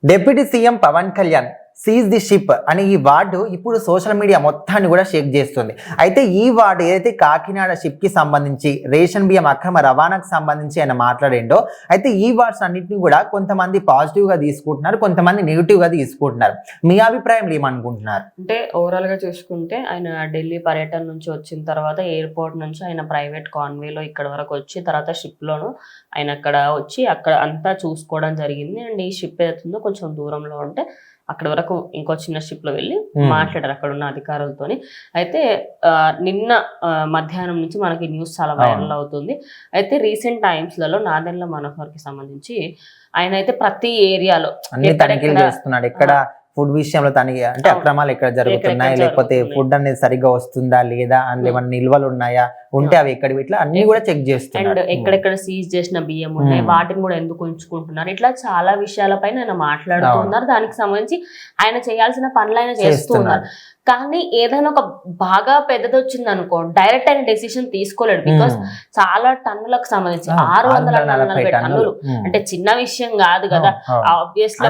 Deputy CM Pawan Kalyan seize the ship అని ఈ ward ఇప్పుడు సోషల్ మీడియా మొత్తాన్ని కూడా షేక్ చేస్తుంది. అయితే ఈ వార్డు ఏదైతే కాకినాడ షిప్ కి సంబంధించి రేషన్ బియ్యం అక్రమ రవాణాకు సంబంధించి ఆయన మాట్లాడిండో, అయితే ఈ వార్డ్స్ అన్నింటినీ కూడా కొంతమంది పాజిటివ్ గా తీసుకుంటున్నారు, కొంతమంది నెగిటివ్ గా తీసుకుంటున్నారు. మీ అభిప్రాయం ఏమనుకుంటున్నారు? అంటే ఓవరాల్ గా చూసుకుంటే ఆయన ఢిల్లీ పర్యటన నుంచి వచ్చిన తర్వాత ఎయిర్పోర్ట్ నుంచి ఆయన ప్రైవేట్ కాన్వేలో ఇక్కడ వరకు వచ్చి తర్వాత షిప్ లోను ఆయన అక్కడ వచ్చి అక్కడ అంతా చూసుకోవడం జరిగింది. అండ్ ఈ షిప్ ఏదైతుందో కొంచెం దూరంలో ఉంటే అక్కడ వరకు ఇంకో చిన్న షిప్ లో వెళ్ళి మాట్లాడారు అక్కడ ఉన్న అధికారులతోని. అయితే నిన్న మధ్యాహ్నం నుంచి మనకి న్యూస్ చాలా వైరల్ అవుతుంది. అయితే రీసెంట్ టైమ్స్ లలో నాదెండ్ల మనోహర్ కి సంబంధించి ఆయన అయితే ప్రతి ఏరియాలో ఇక్కడ ఫుడ్ విషయంలో తనకి అంటే అక్రమాలు ఎక్కడ జరుగుతున్నాయి, లేకపోతే ఫుడ్ అనేది సరిగ్గా వస్తుందా లేదా, అందులో ఏమైనా నిల్వలు ఉన్నాయా, ఉంటే అవి ఎక్కడ ఇట్లా అన్ని కూడా చెక్ చేస్తున్నారు. అండ్ ఎక్కడెక్కడ సీజ్ చేసిన బియ్యం ఉన్నాయి వాటిని కూడా ఎందుకు ఉంచుకుంటున్నారు, ఇట్లా చాలా విషయాలపైన ఆయన మాట్లాడుతున్నారు. దానికి సంబంధించి ఆయన చేయాల్సిన పనులు ఆయన చేస్తున్నారు. కానీ ఏదైనా ఒక బాగా పెద్దది వచ్చింది అనుకో డైరెక్ట్ ఆయన డెసిషన్ తీసుకోలేడు. బికాస్ చాలా టన్నులకు సంబంధించి 640 టన్నులు అంటే చిన్న విషయం కాదు కదా. ఆబ్వియస్లీ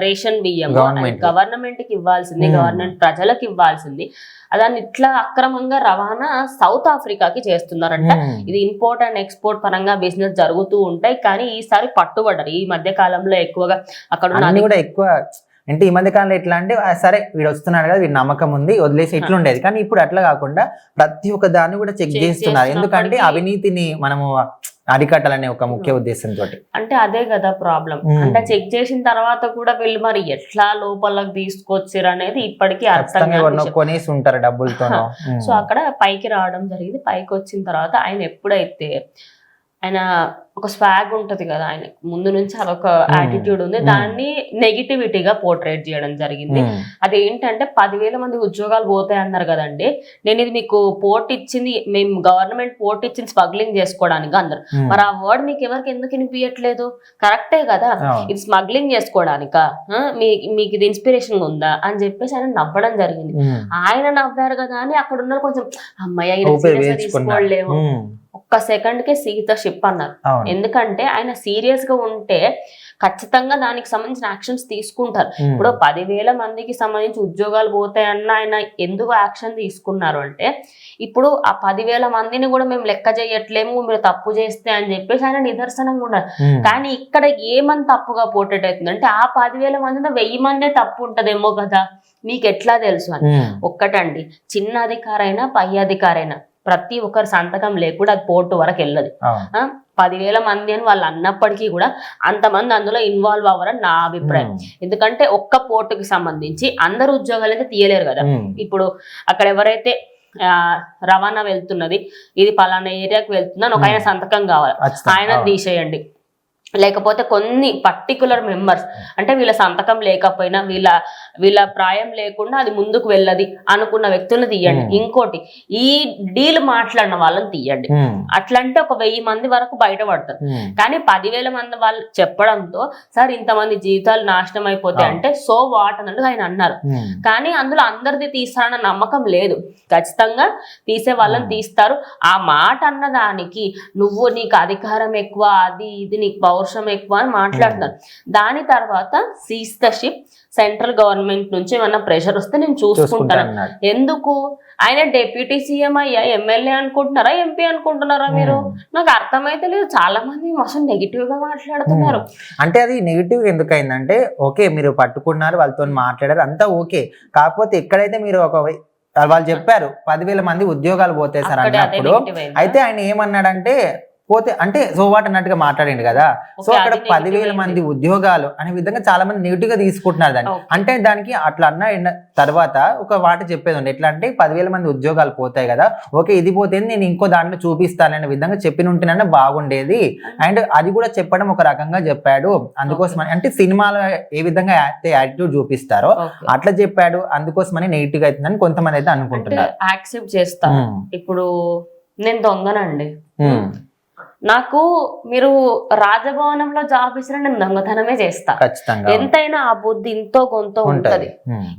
రేషన్ బియ్యం గవర్నమెంట్ కి ఇవ్వాల్సింది, గవర్నమెంట్ ప్రజలకు ఇవ్వాల్సింది. దాన్ని ఇట్లా అక్రమంగా రవాణా సౌత్ ఆఫ్రికాకి చేస్తున్నారంట. ఇది ఇంపోర్ట్ అండ్ ఎక్స్పోర్ట్ పరంగా బిజినెస్ జరుగుతూ ఉంటాయి. కానీ ఈసారి పట్టుబడ్డారు. ఈ మధ్య కాలంలో ఎక్కువగా అక్కడ కూడా ఎక్కువ అంటే ఈ మధ్య కాలంలో ఎట్లా అంటే సరే వీడు వస్తున్నాడు కదా, వీడి నమ్మకం ఉంది వదిలేసి ఇట్లుండేది. కానీ ఇప్పుడు అట్లా కాకుండా ప్రతి ఒక్క దాన్ని కూడా చెక్ చేస్తున్నారు. ఎందుకంటే అవినీతిని మనము అరికట్టాలనే ఒక ముఖ్య ఉద్దేశంతో. అంటే అదే కదా ప్రాబ్లం. అంటే చెక్ చేసిన తర్వాత కూడా వీళ్ళు మరి ఎట్లా లోపలికి తీసుకొచ్చారు అనేది ఇప్పటికీ అర్థం కొనేసి ఉంటారు డబ్బులతో. సో అక్కడ పైకి రావడం జరిగింది. పైకి వచ్చిన తర్వాత ఆయన ఎప్పుడైతే ఆయన ఒక స్వాగ్ ఉంటది కదా, ఆయన ముందు నుంచి అదొక యాటిట్యూడ్ ఉంది, దాన్ని నెగిటివిటీగా పోర్ట్రేట్ చేయడం జరిగింది. అదేంటంటే 10,000 మంది ఉద్యోగాలు పోతాయి అన్నారు కదండి. నేను ఇది మీకు పోర్ట్ ఇచ్చింది, మేము గవర్నమెంట్ పోర్ట్ ఇచ్చింది స్మగ్లింగ్ చేసుకోవడానికి అందరు. మరి ఆ వర్డ్ మీకు ఎవరికి ఎందుకు వినిపించట్లేదు? కరెక్టే కదా, ఇది స్మగ్లింగ్ చేసుకోవడానికా, మీకు ఇది ఇన్స్పిరేషన్ ఉందా అని చెప్పేసి ఆయన నవ్వడం జరిగింది. ఆయన నవ్వారు కదా అని అక్కడ ఉన్న కొంచెం అమ్మాయి తీసుకోలేము, ఒక్క సెకండ్ కే సీత షిప్ అన్నారు. ఎందుకంటే ఆయన సీరియస్ గా ఉంటే ఖచ్చితంగా దానికి సంబంధించిన యాక్షన్స్ తీసుకుంటారు. ఇప్పుడు 10,000 మందికి సంబంధించి ఉద్యోగాలు పోతాయన్న ఆయన ఎందుకు యాక్షన్ తీసుకున్నారు అంటే, ఇప్పుడు ఆ 10,000 మందిని కూడా మేము లెక్క చేయట్లేము, మీరు తప్పు చేస్తే అని చెప్పేసి ఆయన నిదర్శనంగా ఉన్నారు. కానీ ఇక్కడ ఏమని తప్పుగా పోర్ట్రేట్ అవుతుంది అంటే, ఆ 10,000 మందిలో 1000 మందే తప్పు ఉంటదేమో కదా, మీకు ఎట్లా తెలుసు అని. ఒక్కటండి, చిన్న అధికారైనా పై అధికారైనా ప్రతి ఒక్కరి సంతకం లేకుండా అది పోర్టు వరకు వెళ్ళదు. 10,000 మంది అని వాళ్ళు అన్నప్పటికీ కూడా అంతమంది అందులో ఇన్వాల్వ్ అవ్వరని నా అభిప్రాయం. ఎందుకంటే ఒక్క పోర్టుకి సంబంధించి అందరు ఉద్యోగాలు అయితే తీయలేరు కదా. ఇప్పుడు అక్కడ ఎవరైతే రవాణా వెళ్తున్నది, ఇది పలానా ఏరియాకి వెళ్తుందని ఒక ఆయన సంతకం కావాలి, ఆయన తీసేయండి. లేకపోతే కొన్ని పర్టికులర్ మెంబర్స్ అంటే వీళ్ళ సంతకం లేకపోయినా వీళ్ళ ప్రాయం లేకుండా అది ముందుకు వెళ్ళది అనుకున్న వ్యక్తులను తీయండి. ఇంకోటి, ఈ డీల్ మాట్లాడిన వాళ్ళని తీయండి. అట్లంటే ఒక 1000 మంది వరకు బయటపడతారు. కానీ 10,000 మంది వాళ్ళు చెప్పడంతో సార్ ఇంతమంది జీవితాలు నాశనం అయిపోతాయి అంటే సో వాట్ అన్నట్టు ఆయన అన్నారు. కానీ అందులో అందరిది తీస్తారన్న నమ్మకం లేదు. ఖచ్చితంగా తీసే వాళ్ళని తీస్తారు. ఆ మాట అన్నదానికి నువ్వు నీకు అధికారం ఎక్కువ, అది ఇది నీకు పౌరుషం ఎక్కువ అని మాట్లాడుతున్నారు. దాని తర్వాత seize the ship, central government నుంచి ఏమన్నా ప్రెషర్ వస్తే నేను చూసుకుంటాను. ఎందుకు ఆయన డిప్యూటీ సీఎం అయ్యా ఎమ్మెల్యే అనుకుంటున్నారా, ఎంపీ అనుకుంటున్నారా మీరు? నాకు అర్థమైతే లేదు. చాలా మంది అసలు నెగిటివ్ గా మాట్లాడుతున్నారు. అంటే అది నెగిటివ్ ఎందుకైందంటే, ఓకే మీరు పట్టుకున్నారు, వాళ్ళతో మాట్లాడారు, అంతా ఓకే. కాకపోతే ఎక్కడైతే మీరు వాళ్ళు చెప్పారు 10,000 మంది ఉద్యోగాలు పోతాయి సార్ అన్నప్పుడు, అయితే ఆయన ఏమన్నాడంటే పోతే అంటే సో వాట్ అన్నట్టుగా మాట్లాడిండు కదా. సో అక్కడ 10,000 మంది ఉద్యోగాలు అనే విధంగా చాలా మంది నెగిటివ్ గా తీసుకుంటున్నారు దాన్ని. అంటే దానికి అట్లా అన్న తర్వాత ఒక మాట చెప్పేది ఉంది, ఎట్లా అంటే 10,000 మంది ఉద్యోగాలు పోతాయి కదా, ఓకే ఇది పోతే నేను ఇంకో దాంట్లో చూపిస్తాననే విధంగా చెప్పినుంటేనన్నా బాగుండేది. అండ్ అది కూడా చెప్పడం ఒక రకంగా చెప్పాడు. అందుకోసమని అంటే సినిమాలో ఏ విధంగా యాటిట్యూడ్ చూపిస్తారో అట్లా చెప్పాడు, అందుకోసమని నెగిటివ్ అవుతుందని కొంతమంది అయితే అనుకుంటున్నారు. యాక్సెప్ట్ చేస్తా. ఇప్పుడు నేను దొంగనండి, నాకు మీరు రాజభవనంలో జాబ్ ఇచ్చినా నేను దొంగతనమే చేస్తా, ఖచ్చితంగా ఎంతైనా ఆ బుద్ధి ఇంతో కొంత ఉంటది.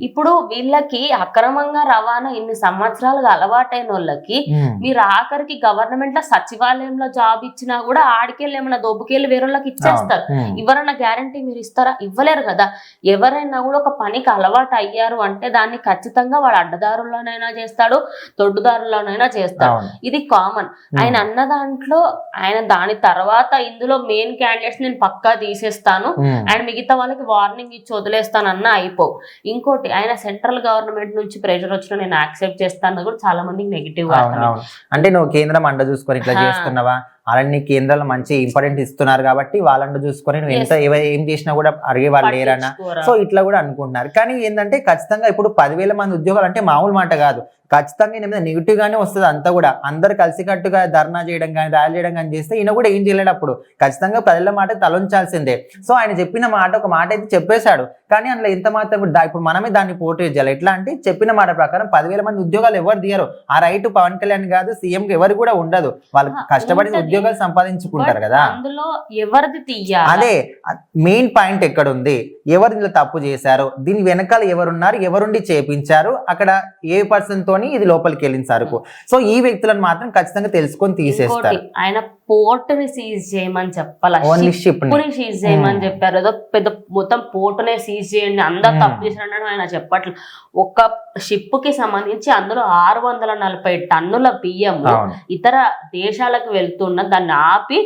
ఇప్పుడు వీళ్ళకి అక్రమంగా రవాణా ఇన్ని సంవత్సరాలుగా అలవాటైన వాళ్ళకి మీరు ఆఖరికి గవర్నమెంట్ లో సచివాలయంలో జాబ్ ఇచ్చినా కూడా ఆడికెళ్ళి ఏమైనా దొబ్బుకెళ్ళి వేరే వాళ్ళకి ఇచ్చేస్తారు. ఎవరైనా గ్యారంటీ మీరు ఇస్తారా? ఇవ్వలేరు కదా. ఎవరైనా కూడా ఒక పనికి అలవాటు అయ్యారు అంటే దాన్ని ఖచ్చితంగా వాడు అడ్డదారుల్లోనైనా చేస్తాడు, దొడ్డుదారుల్లోనైనా చేస్తాడు. ఇది కామన్. ఆయన అన్న దాంట్లో ఆయన దాని తర్వాత ఇందులో మెయిన్ క్యాండిడేట్స్ నేను పక్కా తీసేస్తాను అండ్ మిగతా వాళ్ళకి వార్నింగ్ ఇచ్చి వదిలేస్తాను అన్న అయిపోవు. ఇంకోటి ఆయన సెంట్రల్ గవర్నమెంట్ నుంచి ప్రెషర్ వచ్చినా నేను యాక్సెప్ట్ చేస్తాను కూడా చాలా మందికి నెగిటివ్. అంటే నువ్వు కేంద్రం అండ చూసుకొని ఇట్లా చేస్తున్నావా, అలాంటి కేంద్రాలు మంచి ఇంపార్టెంట్ ఇస్తున్నారు కాబట్టి వాళ్ళంటూ చూసుకొని నువ్వు ఎంత ఏం చేసినా కూడా అడిగే వాళ్ళు లేరన్నా, సో ఇట్లా కూడా అనుకుంటున్నారు. కానీ ఏంటంటే ఖచ్చితంగా ఇప్పుడు 10,000 మంది ఉద్యోగాలు అంటే మామూలు మాట కాదు. ఖచ్చితంగా ఈయన మీద నెగిటివ్ గానే వస్తుంది అంతా కూడా. అందరు కలిసికట్టుగా ధర్నా చేయడం కానీ ర్యాలీ చేయడం కానీ చేస్తే ఈయన కూడా ఏం చేయలేనప్పుడు ఖచ్చితంగా ప్రజల మాట తలొంచాల్సిందే. సో ఆయన చెప్పిన మాట ఒక మాట అయితే చెప్పేశాడు, కానీ అందులో ఎంత మాత్రం ఇప్పుడు మనమే దాన్ని పోర్ట్రేట్ చేయాలి. ఎట్లా అంటే చెప్పిన మాట ప్రకారం 10,000 మంది ఉద్యోగాలు ఎవరు తీయరు. ఆ రైట్ పవన్ కళ్యాణ్ కాదు, సీఎం కి ఎవరు కూడా ఉండదు. వాళ్ళు కష్టపడి ఉద్యోగాలు సంపాదించుకుంటారు కదా. అందులో ఎవరిది తీయాలి, అదే మెయిన్ పాయింట్ ఎక్కడ ఉంది, ఎవరు ఇందులో తప్పు చేశారు, దీని వెనకాల ఎవరున్నారు, ఎవరుండి చేపించారు, అక్కడ ఏ పర్సన్ తోని ఇది లోపలికి వెళ్ళిన సరుకు. సో ఈ వ్యక్తులను మాత్రం ఖచ్చితంగా తెలుసుకొని తీసేస్తారు. ఆయన పోర్ట్ ని సీజ్ చేయమని చెప్పాలి, ఓన్లీ షిప్ ని సీజ్ చేయమని చెప్పారు. ఏదో పెద్ద మొత్తం పోర్టునే సీజ్ చేయండి అందరు తప్పు చేసినట్టు ఆయన చెప్పట్లేదు. ఒక షిప్ కి సంబంధించి అందులో 640 టన్నుల బియ్యం ఇతర దేశాలకు వెళ్తున్న దాన్ని ఆపి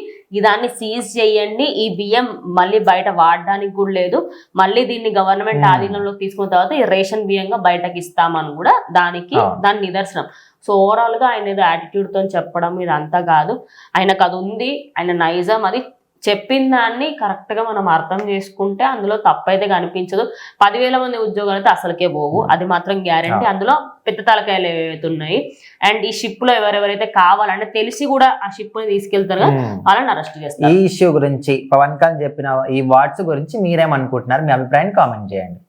దాన్ని సీజ్ చేయండి, ఈ బియ్యం మళ్ళీ బయట వాడడానికి కూడా లేదు, మళ్ళీ దీన్ని గవర్నమెంట్ ఆధీనంలోకి తీసుకున్న తర్వాత ఈ రేషన్ బియ్యంగా బయటకి ఇస్తామని కూడా దాని నిదర్శనం. సో ఓవరాల్ గా ఆయన ఏదో యాటిట్యూడ్ తో చెప్పడం ఇదంతా కాదు, ఆయనకు అది ఉంది, ఆయన నైజం. అది చెప్పిన దాన్ని కరెక్ట్ గా మనం అర్థం చేసుకుంటే అందులో తప్పైతే కనిపించదు. 10,000 మంది ఉద్యోగాలు అయితే అసలుకే పోవు, అది మాత్రం గ్యారంటీ. అందులో పెద్ద తలకాయలు ఏవైతున్నాయి అండ్ ఈ షిప్ లో ఎవరెవరైతే కావాలంటే తెలిసి కూడా ఆ షిప్ ని తీసుకెళ్తారు కదా వాళ్ళని అరెస్ట్ చేస్తారు. ఈ ఇష్యూ గురించి పవన్ కళ్యాణ్ చెప్పిన ఈ వాట్స్ గురించి మీరేమనుకుంటున్నారు, మీ అభిప్రాయం కామెంట్ చేయండి.